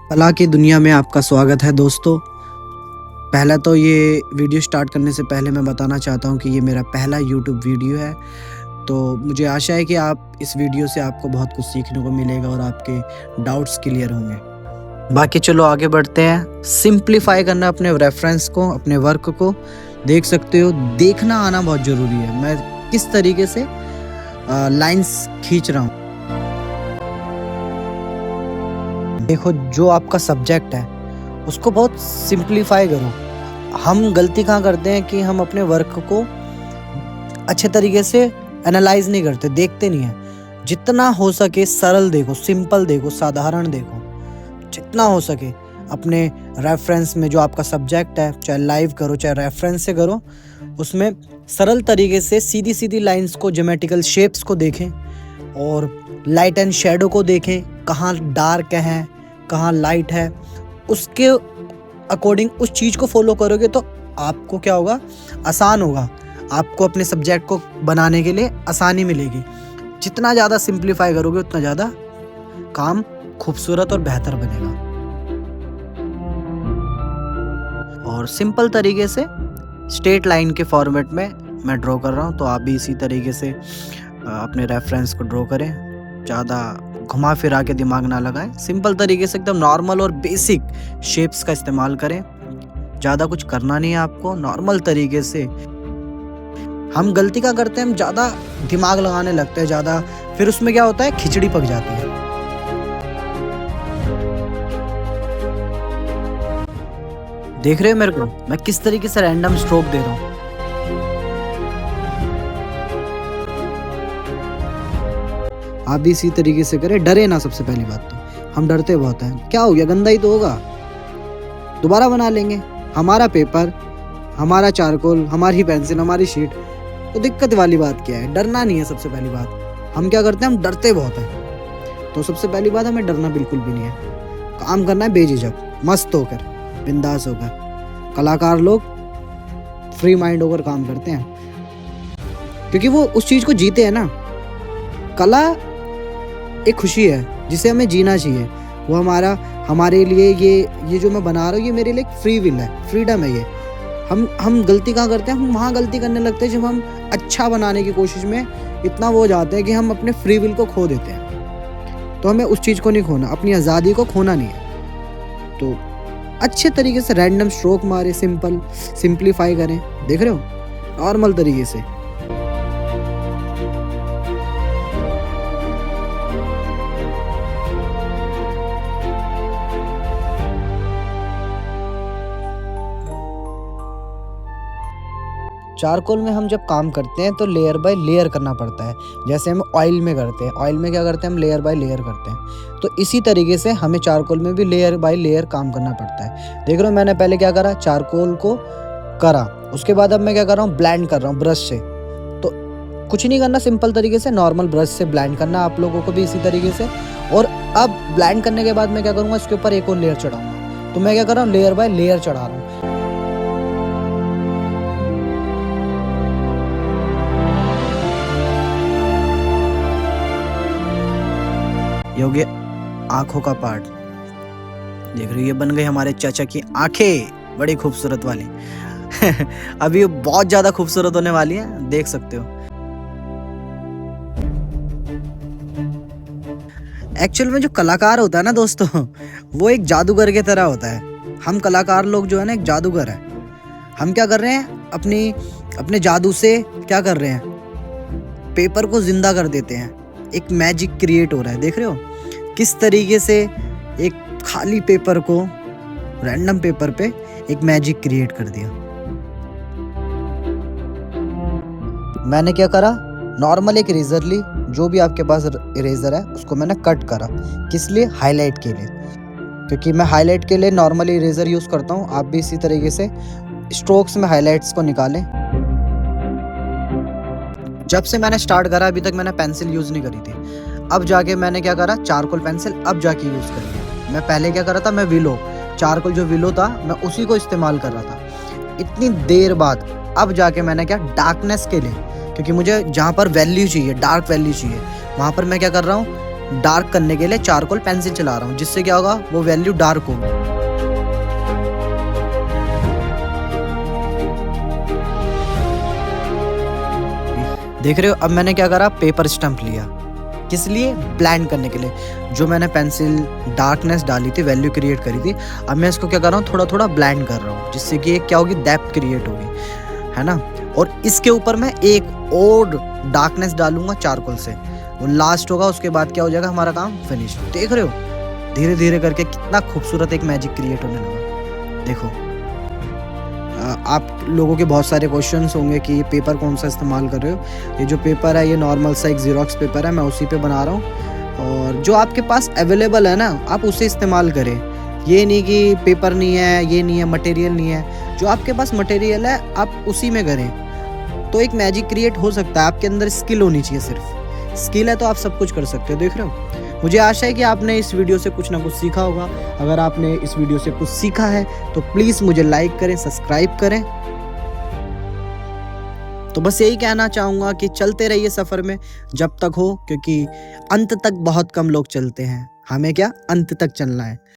कला की दुनिया में आपका स्वागत है दोस्तों। पहला तो ये वीडियो स्टार्ट करने से पहले मैं बताना चाहता हूँ कि ये मेरा पहला यूट्यूब वीडियो है। तो मुझे आशा है कि आप इस वीडियो से आपको बहुत कुछ सीखने को मिलेगा और आपके डाउट्स क्लियर होंगे। बाकी चलो आगे बढ़ते हैं। सिंप्लीफाई करना अपने रेफरेंस को, अपने वर्क को। देख सकते हो, देखना आना बहुत ज़रूरी है। मैं किस तरीके से लाइंस खींच रहा हूँ। देखो, जो आपका सब्जेक्ट है उसको बहुत सिंप्लीफाई करो। हम गलती कहाँ करते हैं कि हम अपने वर्क को अच्छे तरीके से एनालाइज नहीं करते, देखते नहीं हैं। जितना हो सके सरल देखो, सिंपल देखो, साधारण देखो। जितना हो सके अपने रेफरेंस में जो आपका सब्जेक्ट है, चाहे लाइव करो चाहे रेफरेंस से करो, उसमें सरल तरीके से सीधी सीधी लाइंस को, ज्योमेट्रिकल शेप्स को देखें और लाइट एंड शेडो को देखें। कहाँ डार्क है, कहाँ लाइट है, उसके अकॉर्डिंग उस चीज़ को फॉलो करोगे तो आपको क्या होगा, आसान होगा। आपको अपने सब्जेक्ट को बनाने के लिए आसानी मिलेगी। जितना ज़्यादा सिंप्लीफाई करोगे उतना ज़्यादा काम खूबसूरत और बेहतर बनेगा। और सिंपल तरीके से स्ट्रेट लाइन के फॉर्मेट में मैं ड्रॉ कर रहा हूँ, तो आप भी इसी तरीके से अपने रेफरेंस को ड्रॉ करें। ज़्यादा घुमा फिरा के दिमाग ना लगाएं। सिंपल तरीके से एकदम नॉर्मल और बेसिक शेप्स का इस्तेमाल करें। ज़्यादा कुछ करना नहीं है आपको, नॉर्मल तरीके से। हम गलती क्या करते हैं, हम ज़्यादा दिमाग लगाने लगते हैं, ज़्यादा, फिर उसमें क्या होता है, खिचड़ी पक जाती है। देख रहे हो मेरे को, मैं किस तरीके से रैंडम स्ट्रोक दे रहा हूँ। आप भी इसी तरीके से करें, डरे ना। सबसे पहली बात तो हम डरते बहुत हैं। क्या हो गया, गंदा ही तो होगा, दोबारा बना लेंगे। हमारा पेपर, हमारा चारकोल, हमारी पेंसिल, हमारी शीट, तो दिक्कत वाली बात क्या है। डरना नहीं है। सबसे पहली बात हम क्या करते हैं, हम डरते बहुत हैं। तो सबसे पहली बात, हमें डरना बिल्कुल भी नहीं है। काम करना है बेझिझक, मस्त होकर, बिंदास होकर। कलाकार लोग फ्री माइंड होकर काम करते हैं क्योंकि वो उस चीज़ को जीते हैं ना। कला एक खुशी है जिसे हमें जीना चाहिए। वो हमारे लिए ये जो मैं बना रहा हूँ, ये मेरे लिए एक फ्री विल है, फ्रीडम है ये। हम गलती कहाँ करते हैं, हम वहाँ गलती करने लगते हैं जब हम अच्छा बनाने की कोशिश में इतना वो हो जाते हैं कि हम अपने फ्री विल को खो देते हैं। तो हमें उस चीज़ को नहीं खोना, अपनी आज़ादी को खोना नहीं है। तो अच्छे तरीके से रैंडम स्ट्रोक मारे, सिंप्लीफाई करें। देख रहे हो, नॉर्मल तरीके से। चारकोल में हम जब काम करते हैं तो लेयर बाय लेयर करना पड़ता है। जैसे हम ऑयल में करते हैं, ऑयल में क्या करते हैं, हम लेयर बाय लेयर करते हैं। तो इसी तरीके से हमें चारकोल में भी लेयर बाय लेयर काम करना पड़ता है। देख रहे हो, मैंने पहले क्या करा, चारकोल को करा, उसके बाद अब मैं क्या कर रहा हूँ, ब्लेंड कर रहा हूँ ब्रश से। तो कुछ नहीं करना, सिंपल तरीके से नॉर्मल ब्रश से ब्लेंड करना। आप लोगों को भी इसी तरीके से। और अब ब्लेंड करने के बाद मैं क्या करूँगा, इसके ऊपर एक और लेयर चढ़ाऊँगा। तो मैं क्या कर रहा हूँ, लेयर बाय लेयर चढ़ा रहा हूँ। ये हो गया आंखों का पार्ट। देख रहे हो, ये बन गई हमारे चाचा की आंखें, बड़ी खूबसूरत वाली। अभी ये बहुत ज्यादा खूबसूरत होने वाली है, देख सकते हो। एक्चुअल में जो कलाकार होता है ना दोस्तों, वो एक जादूगर की तरह होता है। हम कलाकार लोग जो है ना, एक जादूगर है। हम क्या कर रहे हैं, अपने जादू से क्या कर रहे हैं, पेपर को जिंदा कर देते हैं। एक मैजिक क्रिएट हो रहा है। देख रहे हो किस तरीके से एक खाली पेपर को, रैंडम पेपर पे एक मैजिक क्रिएट कर दिया। मैंने क्या करा, नॉर्मल एक इरेजर ली, जो भी आपके पास इरेजर है उसको मैंने कट करा। किस लिए, हाईलाइट के लिए, क्योंकि मैं हाईलाइट के लिए नॉर्मल इरेजर यूज करता हूँ। आप भी इसी तरीके से स्ट्रोक्स में हाईलाइट्स को निकालें। जब से मैंने स्टार्ट करा अभी तक मैंने पेंसिल यूज़ नहीं करी थी। अब जाके मैंने क्या करा, चारकोल पेंसिल अब जाके यूज़ करी। मैं पहले क्या कर रहा था, मैं विलो, चारकोल जो विलो था मैं उसी को इस्तेमाल कर रहा था। इतनी देर बाद अब जाके मैंने क्या, डार्कनेस के लिए, क्योंकि मुझे जहाँ पर वैल्यू चाहिए, डार्क वैल्यू चाहिए, वहाँ पर मैं क्या कर रहा हूँ, डार्क करने के लिए चारकोल पेंसिल चला रहा हूँ, जिससे क्या होगा, वो वैल्यू डार्क होगी। देख रहे हो, अब मैंने क्या करा, पेपर स्टम्प लिया, किस लिए, ब्लेंड करने के लिए। जो मैंने पेंसिल डार्कनेस डाली थी, वैल्यू क्रिएट करी थी, अब मैं इसको क्या कर रहा हूँ, थोड़ा थोड़ा ब्लेंड कर रहा हूँ, जिससे कि क्या होगी, डेप्थ क्रिएट होगी, है ना। और इसके ऊपर मैं एक और डार्कनेस डालूंगा चारकोल से, वो लास्ट होगा, उसके बाद क्या हो जाएगा, हमारा काम फिनिश। देख रहे हो धीरे धीरे करके कितना खूबसूरत एक मैजिक क्रिएट होने लगा। देखो, आप लोगों के बहुत सारे क्वेश्चंस होंगे कि ये पेपर कौन सा इस्तेमाल कर रहे हो। ये जो पेपर है, ये नॉर्मल सा एक ज़ेरॉक्स पेपर है, मैं उसी पे बना रहा हूँ। और जो आपके पास अवेलेबल है ना, आप उसे इस्तेमाल करें। ये नहीं कि पेपर नहीं है, ये नहीं है, मटेरियल नहीं है, जो आपके पास मटेरियल है आप उसी में करें, तो एक मैजिक क्रिएट हो सकता है। आपके अंदर स्किल होनी चाहिए, सिर्फ स्किल है तो आप सब कुछ कर सकते हो। देख रहे हो, मुझे आशा है कि आपने इस वीडियो से कुछ ना कुछ सीखा होगा। अगर आपने इस वीडियो से कुछ सीखा है तो प्लीज़ मुझे लाइक करें, सब्सक्राइब करें। तो बस यही कहना चाहूँगा कि चलते रहिए सफ़र में जब तक हो, क्योंकि अंत तक बहुत कम लोग चलते हैं, हमें क्या, अंत तक चलना है।